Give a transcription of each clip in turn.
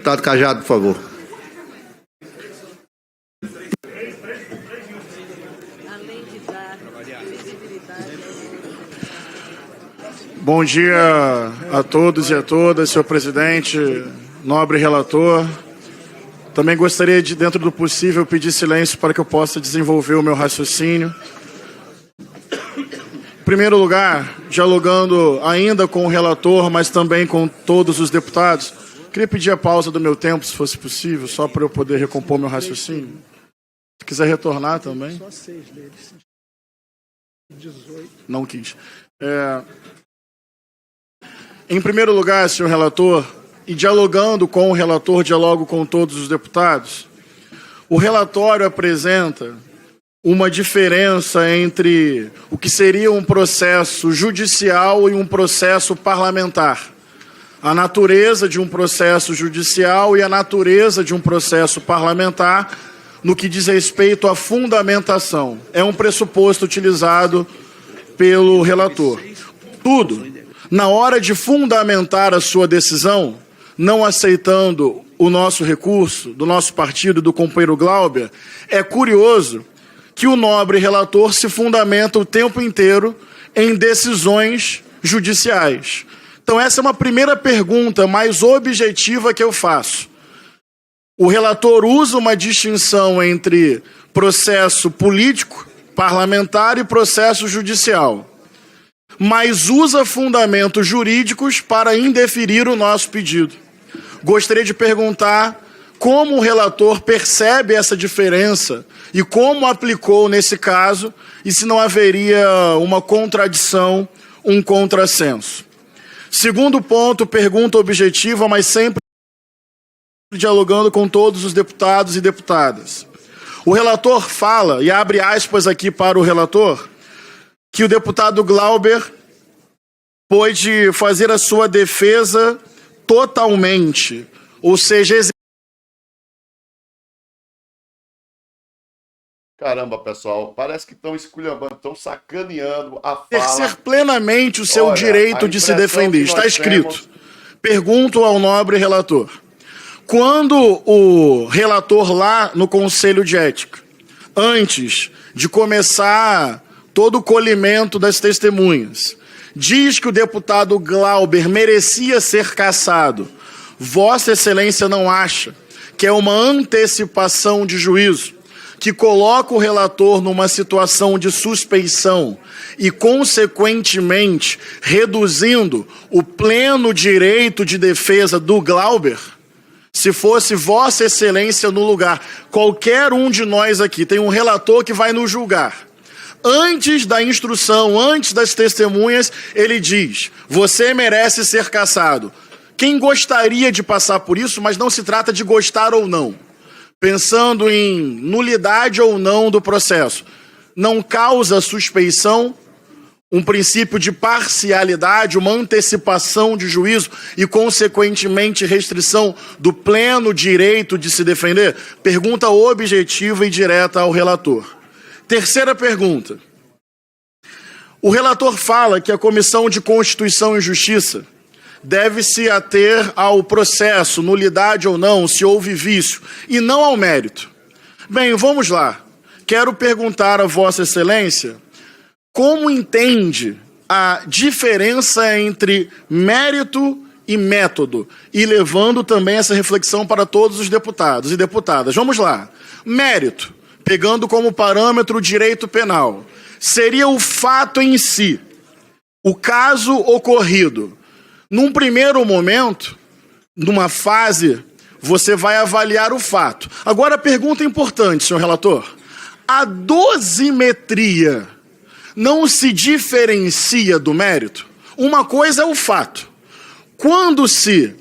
Deputado Cajado, por favor. Bom dia a todos e a todas, senhor presidente, nobre relator. Também gostaria de, dentro do possível, pedir silêncio para que eu possa desenvolver o meu raciocínio. Em primeiro lugar, dialogando ainda com o relator, mas também com todos os deputados, queria pedir a pausa do meu tempo, se fosse possível, só para eu poder recompor meu raciocínio. Se quiser retornar também. Só 6 deles. 18. Não quis. Em primeiro lugar, senhor relator, e dialogando com o relator, dialogo com todos os deputados, o relatório apresenta uma diferença entre o que seria um processo judicial e um processo parlamentar. A natureza de um processo judicial e a natureza de um processo parlamentar no que diz respeito à fundamentação. É um pressuposto utilizado pelo relator. Tudo, na hora de fundamentar a sua decisão, não aceitando o nosso recurso, do nosso partido, do companheiro Glauber, é curioso que o nobre relator se fundamenta o tempo inteiro em decisões judiciais. Então essa é uma primeira pergunta mais objetiva que eu faço. O relator usa uma distinção entre processo político, parlamentar e processo judicial, mas usa fundamentos jurídicos para indeferir o nosso pedido. Gostaria de perguntar como o relator percebe essa diferença e como aplicou nesse caso e se não haveria uma contradição, um contrassenso. Segundo ponto, pergunta objetiva, mas sempre dialogando com todos os deputados e deputadas. O relator fala, e abre aspas aqui para o relator, que o deputado Glauber pôde fazer a sua defesa totalmente, ou seja, Caramba, pessoal, parece que estão esculhambando, estão sacaneando a fala. exercer plenamente o seu direito de se defender. Está escrito. Pergunto ao nobre relator. Quando o relator lá no Conselho de Ética, antes de começar todo o colhimento das testemunhas, diz que o deputado Glauber merecia ser cassado, Vossa Excelência não acha que é uma antecipação de juízo, que coloca o relator numa situação de suspeição e, consequentemente, reduzindo o pleno direito de defesa do Glauber? Se fosse Vossa Excelência no lugar, qualquer um de nós aqui tem um relator que vai nos julgar. Antes da instrução, antes das testemunhas, ele diz, você merece ser cassado. Quem gostaria de passar por isso, mas não se trata de gostar ou não. Pensando em nulidade ou não do processo, não causa suspeição, um princípio de parcialidade, uma antecipação de juízo e, consequentemente, restrição do pleno direito de se defender? Pergunta objetiva e direta ao relator. Terceira pergunta. O relator fala que a Comissão de Constituição e Justiça deve se ater ao processo, nulidade ou não, se houve vício, e não ao mérito. Bem, vamos lá. Quero perguntar a Vossa Excelência como entende a diferença entre mérito e método, e levando também essa reflexão para todos os deputados e deputadas. Vamos lá. Mérito, pegando como parâmetro o direito penal, seria o fato em si, o caso ocorrido. Num primeiro momento, numa fase, você vai avaliar o fato. Agora, pergunta importante, senhor relator. A dosimetria não se diferencia do mérito? Uma coisa é o fato. Quando se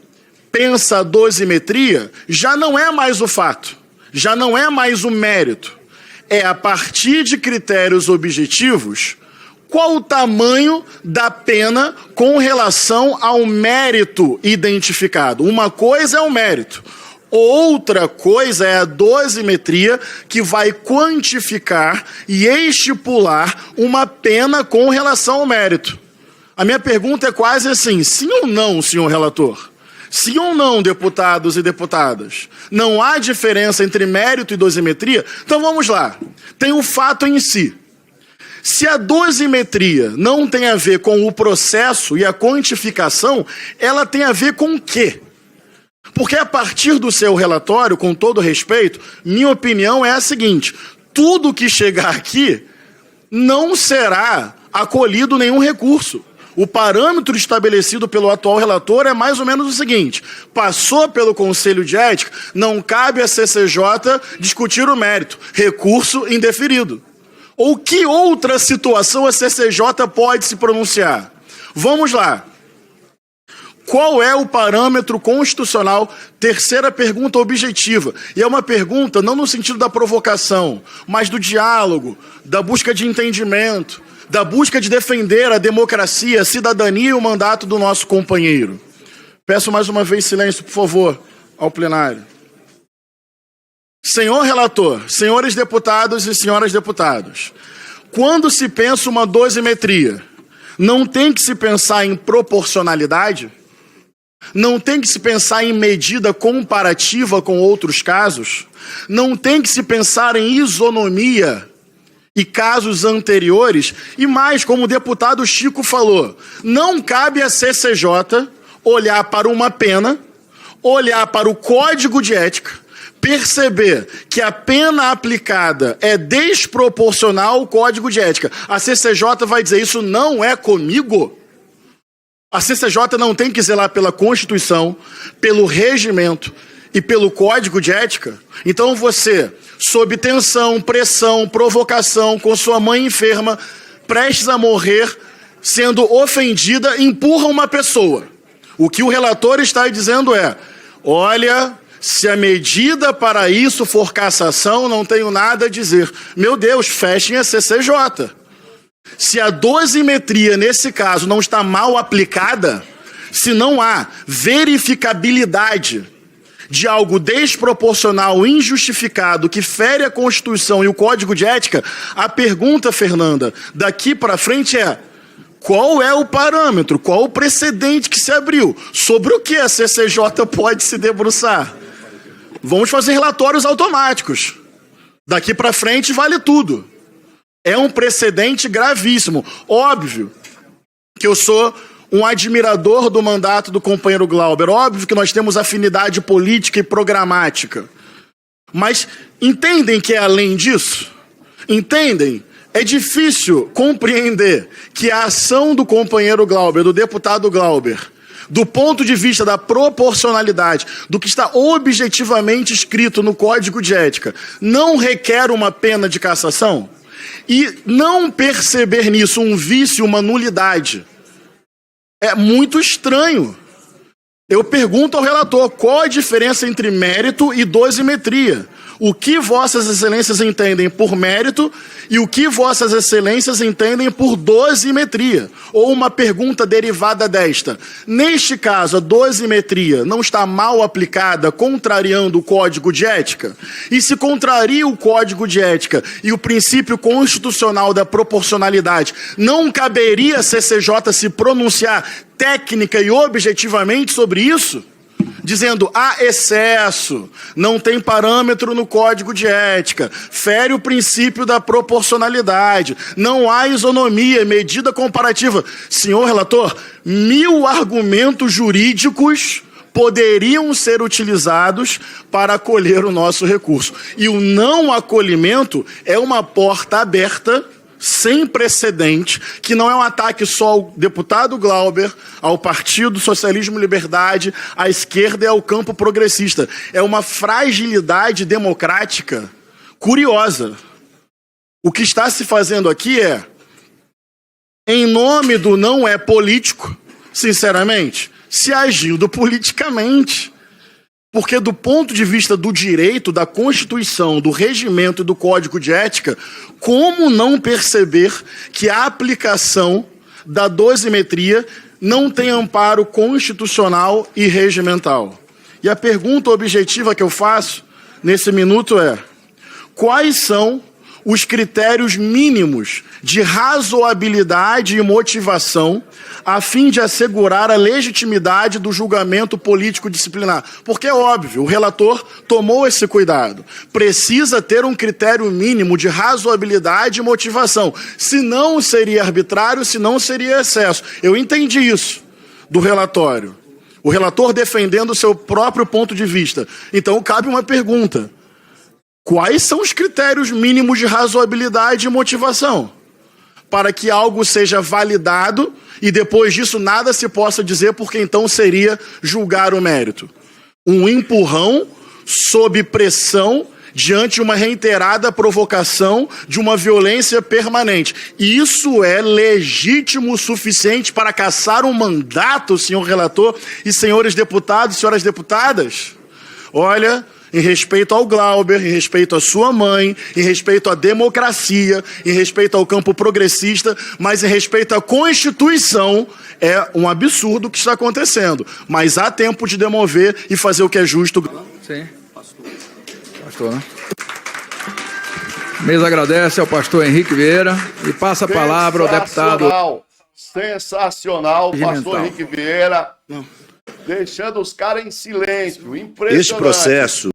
pensa a dosimetria, já não é mais o fato, já não é mais o mérito. É a partir de critérios objetivos, qual o tamanho da pena com relação ao mérito identificado. Uma coisa é o mérito, outra coisa é a dosimetria, que vai quantificar e estipular uma pena com relação ao mérito. A minha pergunta é quase assim, sim ou não, senhor relator? Sim ou não, deputados e deputadas? Não há diferença entre mérito e dosimetria? Então vamos lá. Tem o fato em si. Se a dosimetria não tem a ver com o processo e a quantificação, ela tem a ver com o quê? Porque a partir do seu relatório, com todo respeito, minha opinião é a seguinte: tudo que chegar aqui não será acolhido nenhum recurso. O parâmetro estabelecido pelo atual relator é mais ou menos o seguinte: passou pelo Conselho de Ética, não cabe à CCJ discutir o mérito, recurso indeferido. Ou que outra situação a CCJ pode se pronunciar? Vamos lá. Qual é o parâmetro constitucional? Terceira pergunta objetiva. E é uma pergunta não no sentido da provocação, mas do diálogo, da busca de entendimento, da busca de defender a democracia, a cidadania e o mandato do nosso companheiro. Peço mais uma vez silêncio, por favor, ao plenário. Senhor relator, senhores deputados e senhoras deputadas, quando se pensa uma dosimetria, não tem que se pensar em proporcionalidade? Não tem que se pensar em medida comparativa com outros casos? Não tem que se pensar em isonomia e casos anteriores? E mais, como o deputado Chico falou, não cabe à CCJ olhar para uma pena, olhar para o Código de Ética, perceber que a pena aplicada é desproporcional ao Código de Ética. A CCJ vai dizer: isso não é comigo? A CCJ não tem que zelar pela Constituição, pelo regimento e pelo Código de Ética? Então você, sob tensão, pressão, provocação, com sua mãe enferma, prestes a morrer, sendo ofendida, empurra uma pessoa. O que o relator está dizendo é: olha, se a medida para isso for cassação, não tenho nada a dizer. Meu Deus, fechem a CCJ. Se a dosimetria, nesse caso, não está mal aplicada, se não há verificabilidade de algo desproporcional, injustificado, que fere a Constituição e o Código de Ética, a pergunta, Fernanda, daqui para frente é: qual é o parâmetro, qual o precedente que se abriu? Sobre o que a CCJ pode se debruçar? Vamos fazer relatórios automáticos. Daqui para frente vale tudo. É um precedente gravíssimo. Óbvio que eu sou um admirador do mandato do companheiro Glauber. Óbvio que nós temos afinidade política e programática. Mas entendem que é além disso? Entendem? É difícil compreender que a ação do companheiro Glauber, do deputado Glauber, do ponto de vista da proporcionalidade, do que está objetivamente escrito no Código de Ética, não requer uma pena de cassação? E não perceber nisso um vício, uma nulidade, é muito estranho. Eu pergunto ao relator: qual a diferença entre mérito e dosimetria? O que vossas excelências entendem por mérito e o que vossas excelências entendem por dosimetria? Ou uma pergunta derivada desta: neste caso, a dosimetria não está mal aplicada, contrariando o Código de Ética? E se contraria o Código de Ética e o princípio constitucional da proporcionalidade, não caberia a CCJ se pronunciar técnica e objetivamente sobre isso? Dizendo: há excesso, não tem parâmetro no Código de Ética, fere o princípio da proporcionalidade, não há isonomia, medida comparativa. Senhor relator, 1000 argumentos jurídicos poderiam ser utilizados para acolher o nosso recurso. E o não acolhimento é uma porta aberta, sem precedente, que não é um ataque só ao deputado Glauber, ao Partido Socialismo e Liberdade, à esquerda e ao campo progressista. É uma fragilidade democrática curiosa. O que está se fazendo aqui é, em nome do não é político, sinceramente, se agindo politicamente. Porque do ponto de vista do direito, da Constituição, do regimento e do Código de Ética, como não perceber que a aplicação da dosimetria não tem amparo constitucional e regimental? E a pergunta objetiva que eu faço nesse minuto é: quais são os critérios mínimos de razoabilidade e motivação a fim de assegurar a legitimidade do julgamento político disciplinar. Porque é óbvio, o relator tomou esse cuidado. Precisa ter um critério mínimo de razoabilidade e motivação. Senão seria arbitrário, senão seria excesso. Eu entendi isso do relatório. O relator defendendo o seu próprio ponto de vista. Então cabe uma pergunta. Quais são os critérios mínimos de razoabilidade e motivação? Para que algo seja validado e depois disso nada se possa dizer, porque então seria julgar o mérito. Um empurrão sob pressão diante de uma reiterada provocação de uma violência permanente. Isso é legítimo o suficiente para cassar um mandato, senhor relator e senhores deputados e senhoras deputadas? Olha, em respeito ao Glauber, em respeito à sua mãe, em respeito à democracia, em respeito ao campo progressista, mas em respeito à Constituição, é um absurdo o que está acontecendo. Mas há tempo de demover e fazer o que é justo. Sim. Pastor, né? Mesa agradece ao pastor Henrique Vieira e passa a palavra ao deputado... Sensacional, pastor Henrique Vieira, deixando os caras em silêncio, impressionante. Esse processo